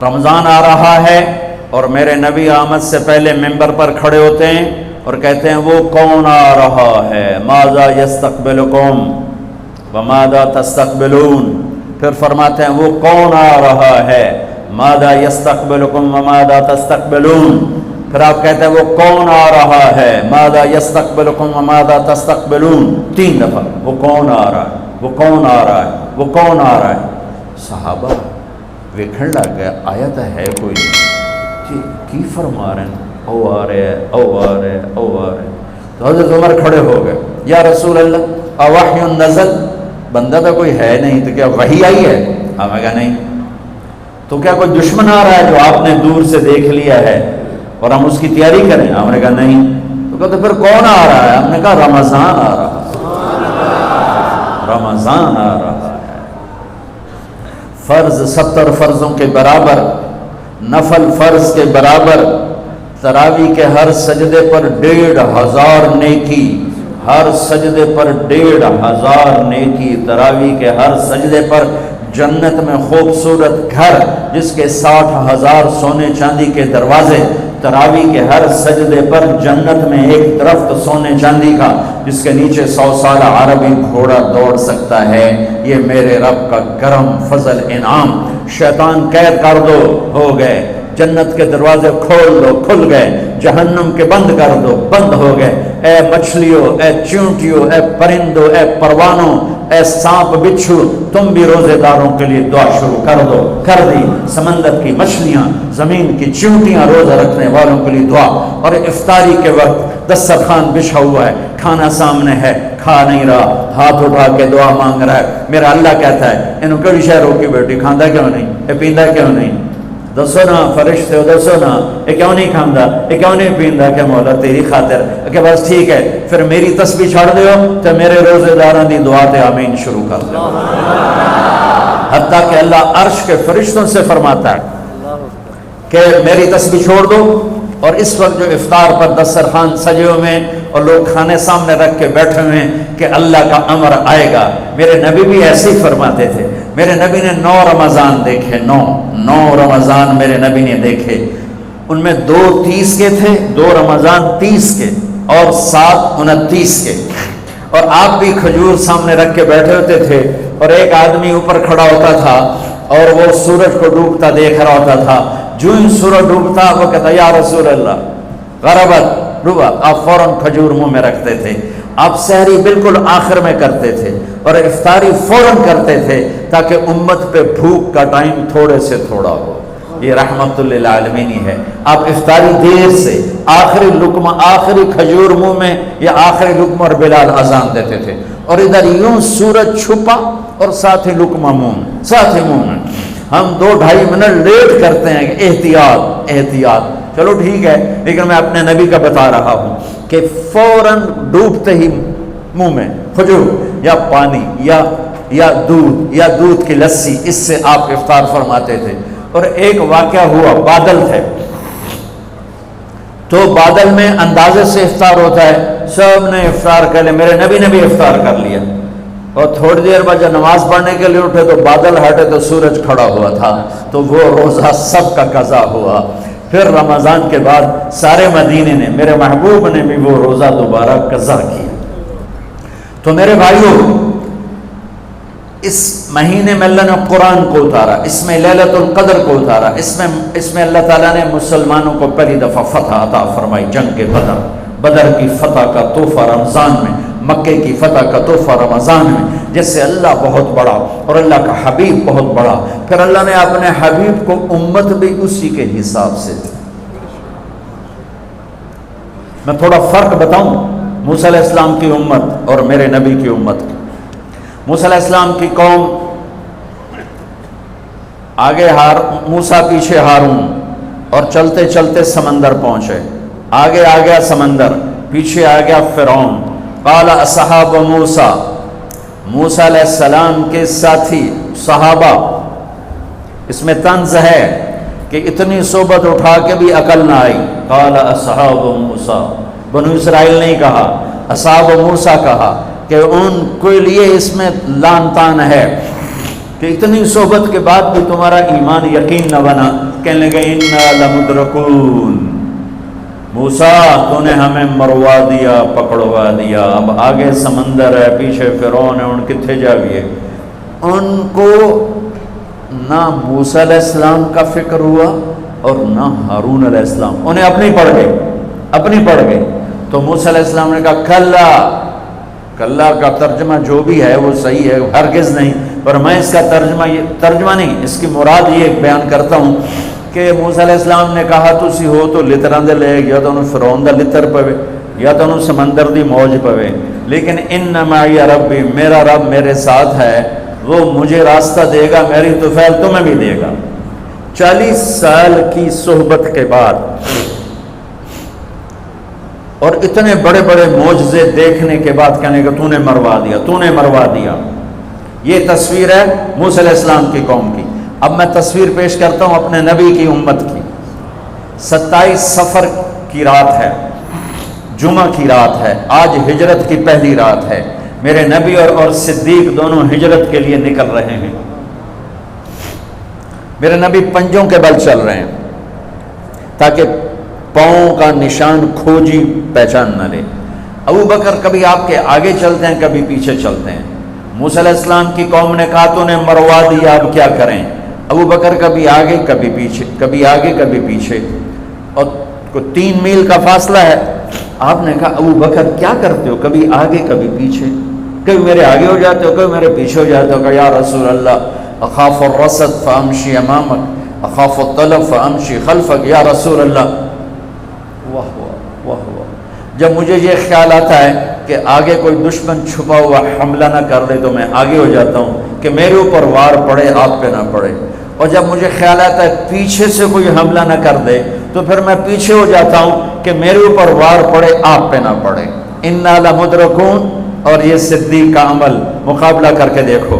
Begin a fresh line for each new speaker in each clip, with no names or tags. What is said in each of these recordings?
رمضان آ رہا ہے اور میرے نبی آمد سے پہلے ممبر پر کھڑے ہوتے ہیں اور کہتے ہیں وہ کون آ رہا ہے، ماذا یستقبلکم وماذا تستقبلون. پھر فرماتے ہیں وہ کون آ رہا ہے، ماذا یستقبلکم وماذا تستقبلون. پھر آپ کہتے ہیں وہ کون آ رہا ہے، ماذا یستقبلکم وماذا تستقبلون. 3 دفعہ وہ کون آ رہا ہے، وہ کون آ رہا ہے، وہ کون آ رہا ہے. صحابہ ویکھن لگ گیا آیت ہے کوئی کی فرما رہے ہیں، او آ رہے ہیں، او آ رہے ہیں، او آ رہے ہیں. تو حضرت عمر کھڑے ہو گئے، یا رسول اللہ اوحی نزل، بندہ تو کوئی ہے نہیں، تو کیا وحی آئی ہے؟ ہمیں کہا نہیں. تو کیا کوئی دشمن آ رہا ہے جو آپ نے دور سے دیکھ لیا ہے اور ہم اس کی تیاری کریں؟ ہم نے کہا نہیں. تو کہا تو پھر کون آ رہا ہے؟ ہم نے کہا رمضان آ رہا ہے، رمضان آ رہا ہے. فرض 70 فرضوں کے برابر، نفل فرض کے برابر، تراویح کے ہر سجدے پر 1500 نیکی، ہر سجدے پر 1500 نیکی. تراویح کے ہر سجدے پر جنت میں خوبصورت گھر جس کے 60,000 سونے چاندی کے دروازے. تراویح کے ہر سجدے پر جنت میں ایک درخت سونے چاندی کا جس کے نیچے 100 سال عربی گھوڑا دوڑ سکتا ہے. یہ میرے رب کا کرم فضل انعام. شیطان قید کر دو، ہو گئے. جنت کے دروازے کھول دو، کھل گئے. جہنم کے بند کر دو، بند ہو گئے. اے مچھلیوں، اے چونٹیوں، اے پرندوں، اے پروانوں، اے سانپ بچھو، تم بھی روزے داروں کے لیے دعا شروع کر دو. کر دی. سمندر کی مچھلیاں، زمین کی چونٹیاں، روزہ رکھنے والوں کے لیے دعا. اور افطاری کے وقت دسترخوان بچھا ہوا ہے، کھانا سامنے ہے، کھا نہیں رہا، ہاتھ اٹھا کے دعا مانگ رہا ہے. میرا اللہ کہتا ہے انہوں کڑی شہ روکی بیٹی کھاندہ کیوں نہیں، یہ پیندہ کیوں نہیں؟ دسو نا فرشتے ہو، دسو نا یہ کیوں نہیں کھاندہ، یہ کیوں نہیں پیندہ؟ کہ مولا تیری خاطر. کہ بس ٹھیک ہے پھر میری تسبیح چھڑ دیو تو میرے روزے داران دی دعا تے آمین شروع کر دو. حتیٰ کہ اللہ عرش کے فرشتوں سے فرماتا ہے کہ میری تسبیح چھوڑ دو. اور اس وقت جو افطار پر دسترخوان سجے ہوئے ہیں اور لوگ کھانے سامنے رکھ کے بیٹھے ہوئے ہیں کہ اللہ کا امر آئے گا. میرے نبی بھی ایسے ہی فرماتے تھے. میرے نبی نے 9 رمضان دیکھے، 9 رمضان میرے نبی نے دیکھے. ان میں 2 30 کے تھے، 2 رمضان 30 کے اور 7 29 کے. اور آپ بھی کھجور سامنے رکھ کے بیٹھے ہوتے تھے اور ایک آدمی اوپر کھڑا ہوتا تھا اور وہ سورج کو ڈوبتا دیکھ رہا ہوتا تھا. جو ہی سورج ڈوبتا وہ کہتا یا رسول اللہ غربت ڈوبا، آپ فوراً کھجور منہ میں رکھتے تھے. آپ سحری بالکل آخر میں کرتے تھے اور افطاری فوراً کرتے تھے تاکہ امت پہ بھوک کا ٹائم تھوڑے سے تھوڑا ہو. یہ رحمت للعالمین ہے. آپ افطاری دیر سے، آخری لقمہ، آخری کھجور منہ میں یا آخری لقمہ، اور بلال اذان دیتے تھے اور ادھر یوں سورج چھپا اور ساتھ ہی لقمہ منہ، ساتھ ہی منہ میں. ہم 2-2.5 منٹ لیٹ کرتے ہیں کہ احتیاط احتیاط. چلو ٹھیک ہے، لیکن میں اپنے نبی کا بتا رہا ہوں کہ فوراً ڈوبتے ہی منہ میں کھجور یا پانی یا دودھ کی لسی، اس سے آپ افطار فرماتے تھے. اور ایک واقعہ ہوا، بادل تھے تو بادل میں اندازے سے افطار ہوتا ہے. سب نے افطار کر لیا، میرے نبی نے بھی افطار کر لیا. اور تھوڑی دیر بعد جب نماز پڑھنے کے لیے اٹھے تو بادل ہٹے تو سورج کھڑا ہوا تھا. تو وہ روزہ سب کا قضا ہوا. پھر رمضان کے بعد سارے مدینے نے، میرے محبوب نے بھی وہ روزہ دوبارہ قضا کیا. تو میرے بھائیوں، اس مہینے میں اللہ نے قرآن کو اتارا، اس میں لیلۃ القدر کو اتارا، اس میں اللہ تعالیٰ نے مسلمانوں کو پہلی دفعہ فتح عطا فرمائی. جنگ کے بدر کی فتح کا تحفہ رمضان میں، مکے کی فتح کا تحفہ رمضان میں. جس سے اللہ بہت بڑا اور اللہ کا حبیب بہت بڑا. پھر اللہ نے اپنے حبیب کو امت بھی اسی کے حساب سے دی. میں تھوڑا فرق بتاؤں موسیٰ علیہ السلام کی امت اور میرے نبی کی امت کی. موسیٰ علیہ السلام کی قوم آگے موسیٰ، پیچھے ہارون، اور چلتے چلتے سمندر پہنچے. آگے آ گیا سمندر، پیچھے آ گیا فرعون. قال اصحاب موسیٰ، موسیٰ علیہ السلام کے ساتھی صحابہ. اس میں طنز ہے کہ اتنی صحبت اٹھا کے بھی عقل نہ آئی. قال اصحاب موسیٰ، بنو اسرائیل نہیں کہا، اصحاب موسیٰ کہا کہ ان کے لیے اس میں لان تان ہے کہ اتنی صحبت کے بعد بھی تمہارا ایمان یقین نہ بنا. کہنے لگے انا لمدرکون، موسیٰ تو نے ہمیں مروا دیا، پکڑوا دیا، اب آگے سمندر ہے، پیچھے فرعون ہے، ان کتھے جاویے۔ ان کو نہ موسیٰ علیہ السلام کا فکر ہوا اور نہ ہارون علیہ السلام، انہیں اپنی پڑھ گئے۔ تو موسیٰ علیہ السلام نے کہا کلا، کلا کا ترجمہ جو بھی ہے وہ صحیح ہے، ہرگز نہیں، پر میں اس کا ترجمہ نہیں، اس کی مراد یہ بیان کرتا ہوں کہ موسیٰ علیہ السلام نے کہا تسی ہو تو لتراں دے لے، یا تو انہوں فرعون دا لتر پوے، یا تو انہوں سمندر دی موج پوے، لیکن ان معی ربی، میرا رب میرے ساتھ ہے، وہ مجھے راستہ دے گا، میری طفیل تمہیں بھی دے گا۔ 40 سال کی صحبت کے بعد اور اتنے بڑے بڑے معجزے دیکھنے کے بعد کہنے کہ تو نے مروا دیا۔ یہ تصویر ہے موسیٰ علیہ السلام کی قوم کی۔ اب میں تصویر پیش کرتا ہوں اپنے نبی کی امت کی۔ 27 صفر کی رات ہے، جمعہ کی رات ہے، آج ہجرت کی پہلی رات ہے، میرے نبی اور صدیق دونوں ہجرت کے لیے نکل رہے ہیں۔ میرے نبی پنجوں کے بل چل رہے ہیں تاکہ پاؤں کا نشان کھوجی پہچان نہ لے۔ ابو بکر کبھی آپ کے آگے چلتے ہیں، کبھی پیچھے چلتے ہیں۔ موسیٰ علیہ السلام کی قوم نے کہا تو نے مروا دیا، اب کیا کریں؟ ابو بکر کبھی آگے کبھی پیچھے، کبھی آگے کبھی پیچھے، اور 3 میل کا فاصلہ ہے۔ آپ نے کہا ابو بکر کیا کرتے ہو، کبھی آگے کبھی پیچھے، کبھی میرے آگے ہو جاتے ہو، کبھی میرے پیچھے ہو جاتے ہو۔ کہ یا رسول اللہ اخاف الرصد فامشی امامک اخاف الطلب فامشی خلفک، یا رسول اللہ۔ واہ واہ واہ واہ، جب مجھے یہ خیال آتا ہے کہ آگے کوئی دشمن چھپا ہوا حملہ نہ کر لے تو میں آگے ہو جاتا ہوں کہ میرے اوپر وار پڑے، آپ پہ نہ پڑے، اور جب مجھے خیال آتا ہے پیچھے سے کوئی حملہ نہ کر دے تو پھر میں پیچھے ہو جاتا ہوں کہ میرے اوپر وار پڑے، آپ پہ نہ پڑے۔ انا لمدرکون، اور یہ صدیق کا عمل مقابلہ کر کے دیکھو۔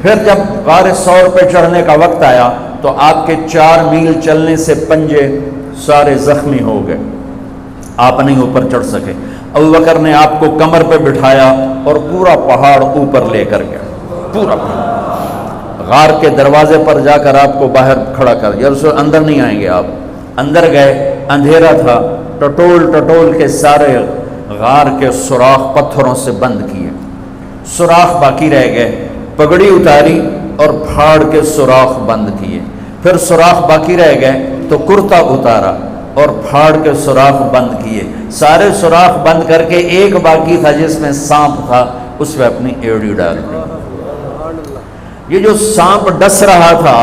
پھر جب غار ثور پہ چڑھنے کا وقت آیا تو آپ کے 4 میل چلنے سے پنجے سارے زخمی ہو گئے، آپ نہیں اوپر چڑھ سکے۔ ابو بکر نے آپ کو کمر پہ بٹھایا اور پورا پہاڑ اوپر لے کر گیا، پورا پہاڑ۔ غار کے دروازے پر جا کر آپ کو باہر کھڑا کر دیا، رسول اندر نہیں آئیں گے۔ آپ اندر گئے، اندھیرا تھا، ٹٹول کے سارے غار کے سوراخ پتھروں سے بند کیے، سوراخ باقی رہ گئے، پگڑی اتاری اور پھاڑ کے سوراخ بند کیے، پھر سوراخ باقی رہ گئے تو کرتا اتارا اور پھاڑ کے سوراخ بند کیے، سارے سوراخ بند کر کے ایک باقی تھا جس میں سانپ تھا، اس میں اپنی ایڑی ڈال دی۔ یہ جو سانپ ڈس رہا تھا،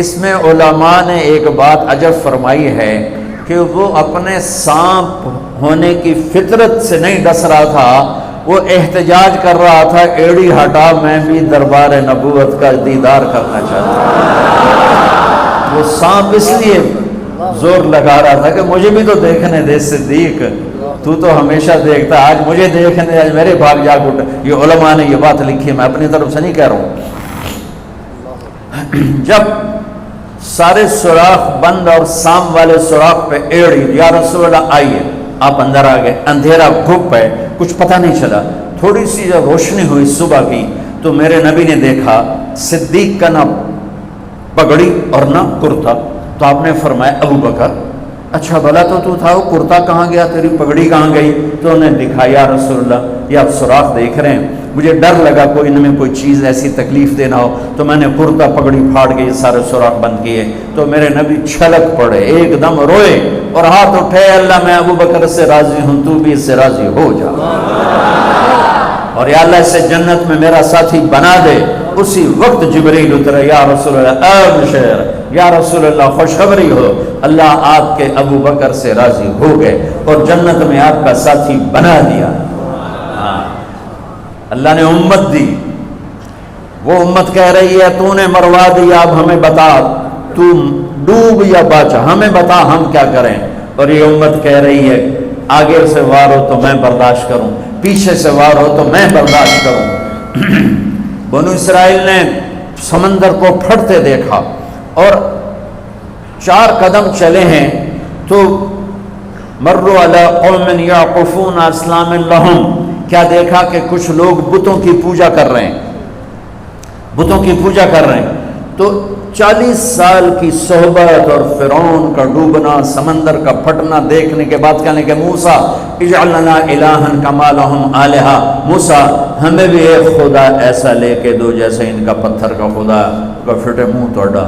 اس میں علماء نے ایک بات عجب فرمائی ہے کہ وہ اپنے سانپ ہونے کی فطرت سے نہیں ڈس رہا تھا، وہ احتجاج کر رہا تھا ایڑی ہٹا، میں بھی دربار نبوت کا دیدار کرنا چاہتا ہوں۔ وہ سانپ اس لیے زور لگا رہا تھا کہ مجھے بھی تو دیکھنے دے صدیق، تو ہمیشہ دیکھتا، آج مجھے دیکھنے دے، آج میرے بھاگ جاگ اٹھ۔ یہ علماء نے یہ بات لکھی ہے، میں اپنی طرف سے نہیں کہہ رہا ہوں۔ جب سارے سوراخ بند اور سام والے سوراخ پہ ایڑی، یا رسول اللہ آئیے، آپ اندر آ گئے، اندھیرا گھپ ہے، کچھ پتہ نہیں چلا۔ تھوڑی سی جب روشنی ہوئی صبح کی تو میرے نبی نے دیکھا صدیق کا نہ پگڑی اور نہ کرتا، تو آپ نے فرمایا ابو بکر اچھا بھلا تو تھا، وہ کرتا کہاں گیا، تیری پگڑی کہاں گئی؟ تو انہیں دکھایا یا رسول اللہ یہ آپ سوراخ دیکھ رہے ہیں، مجھے ڈر لگا کوئی ان میں کوئی چیز ایسی تکلیف دینا ہو، تو میں نے کرتا پگڑی پھاڑ کے یہ سارے سوراخ بند کیے۔ تو میرے نبی چھلک پڑے، ایک دم روئے اور ہاتھ اٹھے، اللہ میں ابو بکر سے راضی ہوں، تو بھی اس سے راضی ہو جا، اور یا اللہ اسے جنت میں میرا ساتھی بنا دے۔ اسی وقت جبریل اترے، یا رسول اللہ ابشر، یا رسول اللہ خوشخبری ہو، اللہ آپ کے ابو بکر سے راضی ہو گئے اور جنت میں آپ کا ساتھی بنا دیا۔ اللہ نے امت دی، وہ امت کہہ رہی ہے تو نے مروا دیا، اب ہمیں بتا تو ڈوب یا بچا، ہمیں بتا ہم کیا کریں۔ اور یہ امت کہہ رہی ہے آگے سے وار ہو تو میں برداشت کروں، پیچھے سے وار ہو تو میں برداشت کروں۔ بنو اسرائیل نے سمندر کو پھٹتے دیکھا اور 4 قدم چلے ہیں تو مروا علی قوم یعقفون اصنام لہم، کیا دیکھا کہ کچھ لوگ بتوں کی پوجا کر رہے ہیں، بتوں کی پوجا کر رہے ہیں۔ تو 40 سال کی صحبت اور فرعون کا ڈوبنا، سمندر کا پھٹنا دیکھنے کے بعد کہنے کہ موسیٰ اجعل لنا الہا کما لہم آلہہ، موسیٰ ہمیں بھی ایک خدا ایسا لے کے دو جیسے ان کا پتھر کا خدا کا پھٹے منہ توڑا،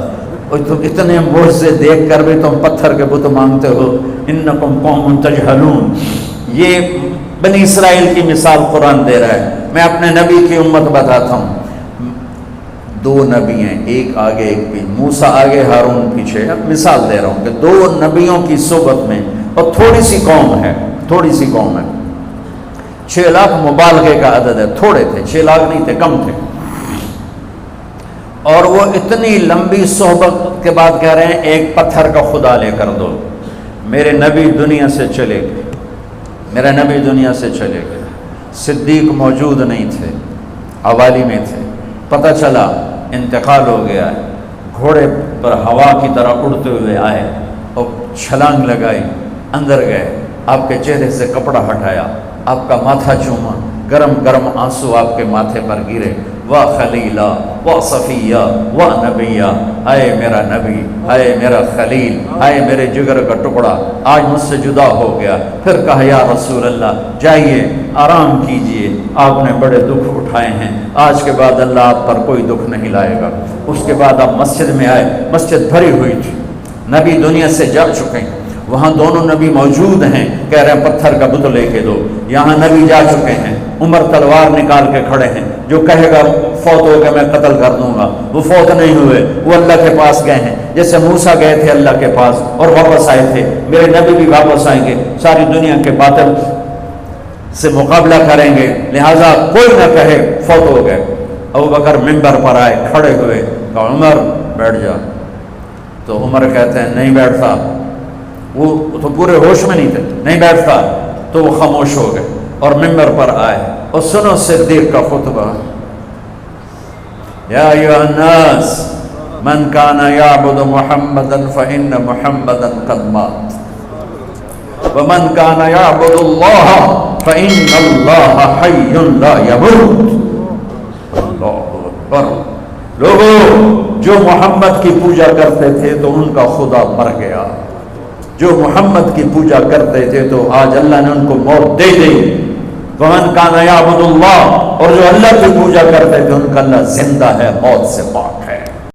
اور تم اتنے معجزے دیکھ کر بھی تم پتھر کے بت مانگتے ہو، انکم قوم تجہلون۔ یہ بنی اسرائیل کی مثال قرآن دے رہا ہے۔ میں اپنے نبی کی امت بتاتا ہوں، 2 نبی ہیں، ایک آگے ایک پیچھے، موسیٰ آگے ہارون پیچھے۔ اب مثال دے رہا ہوں کہ 2 نبیوں کی صحبت میں، اور تھوڑی سی قوم ہے، 6 لاکھ مبالغے کا عدد ہے، تھوڑے تھے، 6 لاکھ نہیں تھے، کم تھے، اور وہ اتنی لمبی صحبت کے بعد کہہ رہے ہیں ایک پتھر کا خدا لے کر دو۔ میرے نبی دنیا سے چلے گئے، میرا نبی دنیا سے چلے گئے، صدیق موجود نہیں تھے، حوالی میں تھے، پتہ چلا انتقال ہو گیا ہے، گھوڑے پر ہوا کی طرح اڑتے ہوئے آئے اور چھلانگ لگائی، اندر گئے، آپ کے چہرے سے کپڑا ہٹایا، آپ کا ماتھا چوما، گرم گرم آنسو آپ کے ماتھے پر گرے، واہ خلیلہ واہ صفیہ واہ نبیہ، اے میرا نبی، اے میرا خلیل، اے میرے جگر کا ٹکڑا، آج مجھ سے جدا ہو گیا۔ پھر کہا یا رسول اللہ جائیے آرام کیجئے، آپ نے بڑے دکھ اٹھائے ہیں، آج کے بعد اللہ آپ پر کوئی دکھ نہیں لائے گا۔ اس کے بعد آپ مسجد میں آئے، مسجد بھری ہوئی تھی، نبی دنیا سے جا چکے ہیں، وہاں دونوں نبی موجود ہیں، کہہ رہے ہیں پتھر کا بت لے کے دو، یہاں نبی جا چکے ہیں، عمر تلوار نکال کے کھڑے ہیں، جو کہے گا فوت ہو گیا میں قتل کر دوں گا، وہ فوت نہیں ہوئے، وہ اللہ کے پاس گئے ہیں، جیسے موسیٰ گئے تھے اللہ کے پاس اور واپس آئے تھے، میرے نبی بھی واپس آئیں گے، ساری دنیا کے باطل سے مقابلہ کریں گے، لہٰذا کوئی نہ کہے فوت ہو گئے۔ ابوبکر منبر پر آئے، کھڑے ہوئے، کہا عمر بیٹھ جا، تو عمر کہتے ہیں نہیں بیٹھتا، وہ تو پورے ہوش میں نہیں تھے، نہیں بیٹھتا، تو وہ خاموش ہو گئے اور منبر پر آئے، اور سنو صدیق کا خطبہ، یا ایھا الناس من کان یعبد محمدا فإن محمدا قد مات ومن کان یعبد اللہ فإن اللہ حی لا یموت۔ اللہ اکبر۔ لوگوں جو محمد کی پوجا کرتے تھے تو ان کا خدا مر گیا، جو محمد کی پوجا کرتے تھے تو آج اللہ نے ان کو موت دے دی۔ ومن کان یعبد اللہ، اور جو اللہ کی پوجا کرتے تھے ان کا اللہ زندہ ہے، موت سے پاک۔